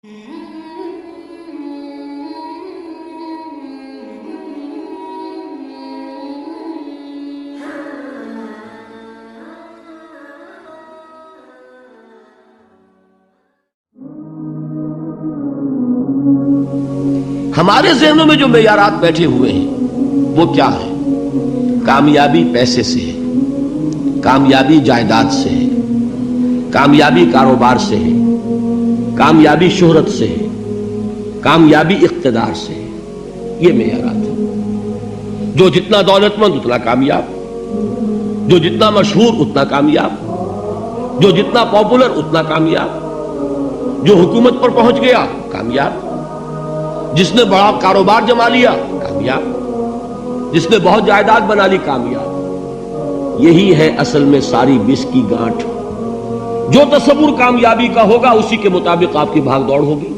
ہمارے ذہنوں میں جو معیارات بیٹھے ہوئے ہیں وہ کیا ہے؟ کامیابی پیسے سے ہے، کامیابی جائیداد سے ہے، کامیابی کاروبار سے ہے، کامیابی شہرت سے ہے، کامیابی اقتدار سے ہے۔ یہ معیارات ہیں۔ جو جتنا دولت مند اتنا کامیاب، جو جتنا مشہور اتنا کامیاب، جو جتنا پاپولر اتنا کامیاب، جو حکومت پر پہنچ گیا کامیاب، جس نے بڑا کاروبار جما لیا کامیاب، جس نے بہت جائیداد بنا لی کامیاب۔ یہی ہے اصل میں ساری بس کی گانٹھ۔ جو تصور کامیابی کا ہوگا اسی کے مطابق آپ کی بھاگ دوڑ ہوگی،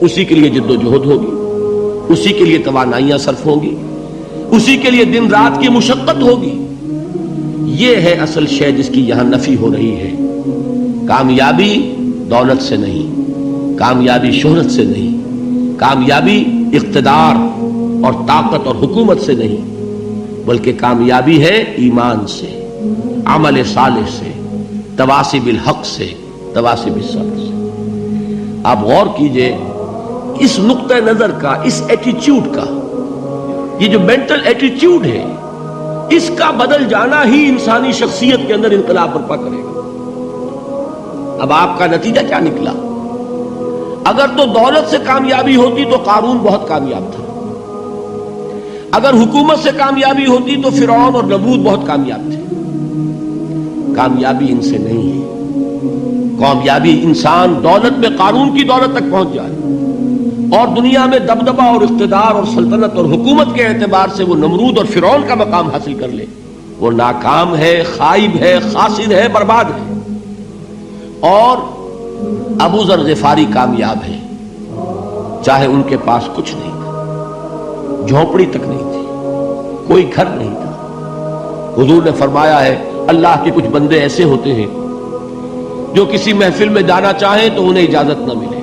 اسی کے لیے جد و جہد ہوگی، اسی کے لیے توانائیاں صرف ہوں گی، اسی کے لیے دن رات کی مشقت ہوگی۔ یہ ہے اصل شے جس کی یہاں نفی ہو رہی ہے۔ کامیابی دولت سے نہیں، کامیابی شہرت سے نہیں، کامیابی اقتدار اور طاقت اور حکومت سے نہیں، بلکہ کامیابی ہے ایمان سے، عمل صالح سے، تواصی بالحق سے، تواصی بالصبر سے۔ آپ غور کیجئے اس نقطہ نظر کا، اس ایٹیچیوڈ کا، یہ جو مینٹل ایٹیچیوڈ ہے، اس کا بدل جانا ہی انسانی شخصیت کے اندر انقلاب برپا کرے گا۔ اب آپ کا نتیجہ کیا نکلا؟ اگر تو دولت سے کامیابی ہوتی تو قارون بہت کامیاب تھا، اگر حکومت سے کامیابی ہوتی تو فرعون اور نمرود بہت کامیاب تھے۔ کامیابی ان سے نہیں ہے۔ کامیابی انسان دولت میں قارون کی دولت تک پہنچ جائے اور دنیا میں دبدبہ اور اقتدار اور سلطنت اور حکومت کے اعتبار سے وہ نمرود اور فرعون کا مقام حاصل کر لے، وہ ناکام ہے، خائب ہے، خاسر ہے، برباد ہے۔ اور ابو ذر غفاری کامیاب ہے، چاہے ان کے پاس کچھ نہیں تھا، جھونپڑی تک نہیں تھی، کوئی گھر نہیں تھا۔ حضور نے فرمایا ہے اللہ کے کچھ بندے ایسے ہوتے ہیں جو کسی محفل میں جانا چاہیں تو انہیں اجازت نہ ملے،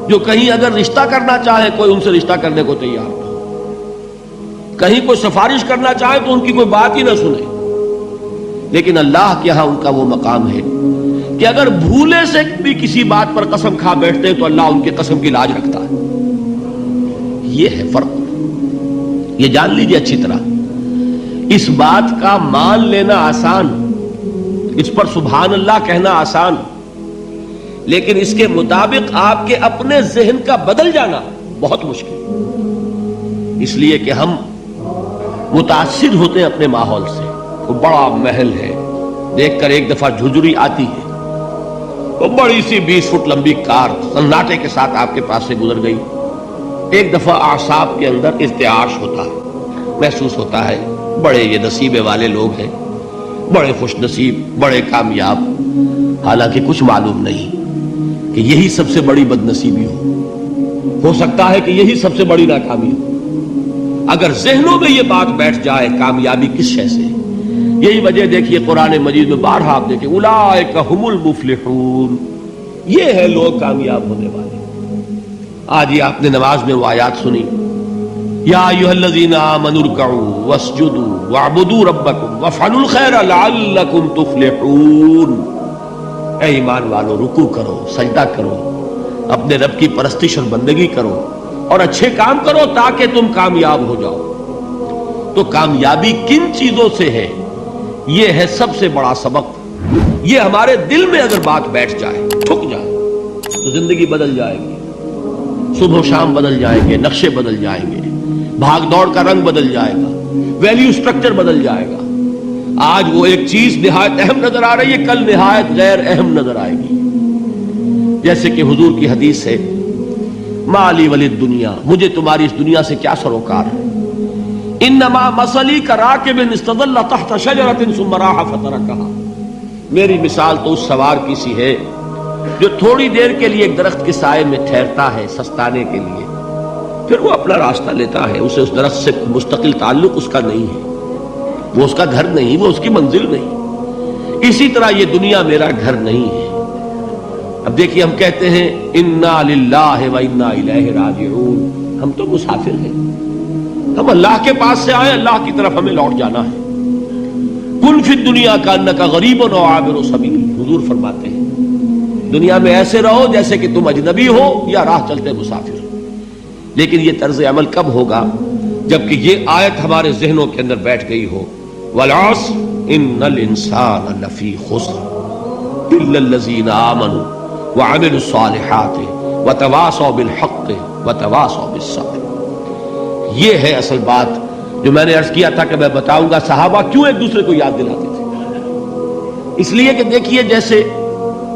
جو کہیں اگر رشتہ کرنا چاہے کوئی ان سے رشتہ کرنے کو تیار نہ، کہیں کوئی سفارش کرنا چاہے تو ان کی کوئی بات ہی نہ سنے۔ لیکن اللہ کے ہاں ان کا وہ مقام ہے کہ اگر بھولے سے بھی کسی بات پر قسم کھا بیٹھتے تو اللہ ان کی قسم کی لاج رکھتا ہے۔ یہ ہے فرق، یہ جان لیجیے اچھی طرح۔ اس بات کا مان لینا آسان، اس پر سبحان اللہ کہنا آسان، لیکن اس کے مطابق آپ کے اپنے ذہن کا بدل جانا بہت مشکل، اس لیے کہ ہم متاثر ہوتے ہیں اپنے ماحول سے۔ وہ بڑا محل ہے، دیکھ کر ایک دفعہ جھجری آتی ہے، وہ بڑی سی 20 فٹ لمبی کار سناٹے کے ساتھ آپ کے پاس سے گزر گئی۔ ایک دفعہ اعصاب کے اندر ارتعاش ہوتا ہے، محسوس ہوتا ہے بڑے یہ نصیبے والے لوگ ہیں، بڑے خوش نصیب، بڑے کامیاب، حالانکہ کچھ معلوم نہیں کہ یہی سب سے بڑی بد نصیبی ہو سکتا ہے کہ یہی سب سے بڑی ناکامی ہو۔ اگر ذہنوں میں یہ بات بیٹھ جائے کامیابی کس شے سے، یہی وجہ دیکھیے قرآن مجید میں بارہا آپ دیکھیں اولئک ھم المفلحون، یہ ہے لوگ کامیاب ہونے والے۔ آج یہ آپ نے نماز میں وہ آیات سنی، یا ایھا الذین آمنوا ارکعوا واسجدوا واعبدوا ربکم وافعلوا الخیر لعلکم تفلحون۔ اے ایمان والو، رکوع کرو، سجدہ کرو، اپنے رب کی پرستش اور بندگی کرو اور اچھے کام کرو تاکہ تم کامیاب ہو جاؤ۔ تو کامیابی کن چیزوں سے ہے؟ یہ ہے سب سے بڑا سبق۔ یہ ہمارے دل میں اگر بات بیٹھ جائے، ٹھک جائے، تو زندگی بدل جائے گی، صبح و شام بدل جائیں گے، نقشے بدل جائیں گے، بھاگ دوڑ کا رنگ بدل جائے گا، ویلیو سٹرکچر بدل جائے گا۔ آج وہ ایک چیز نہایت اہم نظر آ رہی ہے، کل نہایت غیر اہم نظر آئے گی۔ جیسے کہ حضور کی حدیث ہے، مالی ولی دنیا، مجھے تمہاری اس دنیا سے کیا سروکار ہے، انما مثلی کراکب استظل تحت شجرۃ ثم راح فترکھا، میری مثال تو اس سوار کی سی ہے جو تھوڑی دیر کے لیے ایک درخت کے سائے میں ٹھہرتا ہے سستانے کے لیے، پھر وہ اپنا راستہ لیتا ہے، اسے اس درخت سے مستقل تعلق اس کا نہیں ہے، وہ اس کا گھر نہیں، وہ اس کی منزل نہیں۔ اسی طرح یہ دنیا میرا گھر نہیں ہے۔ اب دیکھیے ہم کہتے ہیں انا للہ و انا الیہ راجعون، ہم تو مسافر ہیں، ہم اللہ کے پاس سے آئے، اللہ کی طرف ہمیں لوٹ جانا ہے۔ کن فی الدنیا کانک غریب و عابر سبیل، حضور فرماتے ہیں دنیا میں ایسے رہو جیسے کہ تم اجنبی ہو یا راہ چلتے مسافر۔ لیکن یہ طرز عمل کب ہوگا؟ جبکہ یہ آیت ہمارے ذہنوں کے اندر بیٹھ گئی ہو، والعصر ان الانسان لفی خسر الا الذین آمنوا وعملوا الصالحات وتواصوا بالحق وتواصوا بالصبر۔ یہ ہے اصل بات جو میں نے عرض کیا تھا کہ میں بتاؤں گا صحابہ کیوں ایک دوسرے کو یاد دلاتے تھے۔ اس لیے کہ دیکھیے جیسے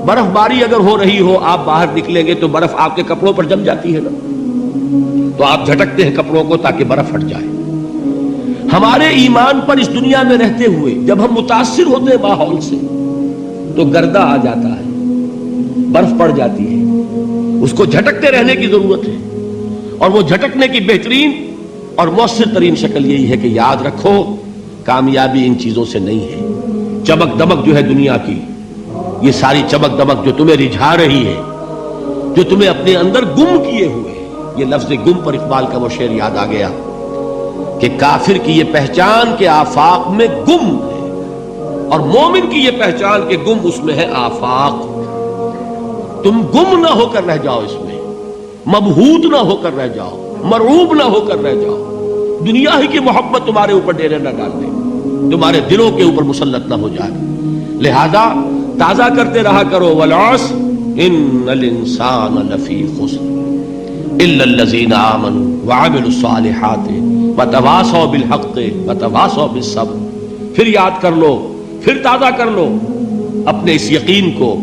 برف باری اگر ہو رہی ہو، آپ باہر نکلیں گے تو برف آپ کے کپڑوں پر جم جاتی ہے نا، تو آپ جھٹکتے ہیں کپڑوں کو تاکہ برف ہٹ جائے۔ ہمارے ایمان پر اس دنیا میں رہتے ہوئے جب ہم متاثر ہوتے ہیں ماحول سے تو گردہ آ جاتا ہے، برف پڑ جاتی ہے، اس کو جھٹکتے رہنے کی ضرورت ہے۔ اور وہ جھٹکنے کی بہترین اور مؤثر ترین شکل یہی ہے کہ یاد رکھو کامیابی ان چیزوں سے نہیں ہے۔ چمک دمک جو ہے دنیا کی، یہ ساری چمک دمک جو تمہیں رجھا رہی ہے، جو تمہیں اپنے اندر گم کیے ہوئے، یہ لفظ گم پر اقبال کا وہ شعر یاد آ گیا کہ کافر کی یہ پہچان کے آفاق میں گم ہے، اور مومن کی یہ پہچان کے گم اس میں ہے آفاق۔ تم گم نہ ہو کر رہ جاؤ، اس میں مبہوت نہ ہو کر رہ جاؤ، مرعوب نہ ہو کر رہ جاؤ، دنیا ہی کی محبت تمہارے اوپر ڈیرے نہ ڈال دے، تمہارے دلوں کے اوپر مسلط نہ ہو جائے۔ لہذا تازہ کرتے رہا کرو، والعصر ان الانسان لفی خسر الا الذین آمنوا وعملوا الصالحات وتواصوا بالحق وتواصوا بالصبر۔ پھر یاد کر لو، پھر تازہ کر لو اپنے اس یقین کو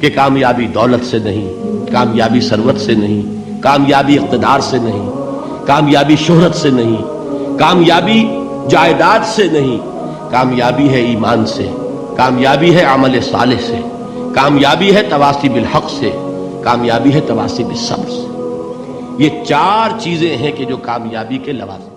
کہ کامیابی دولت سے نہیں، کامیابی ثروت سے نہیں، کامیابی اقتدار سے نہیں، کامیابی شہرت سے نہیں، کامیابی جائیداد سے نہیں، کامیابی ہے ایمان سے، کامیابی ہے عمل صالح سے، کامیابی ہے تواصی بالحق سے، کامیابی ہے تواصی بالصبر سے۔ یہ چار چیزیں ہیں کہ جو کامیابی کے لوازم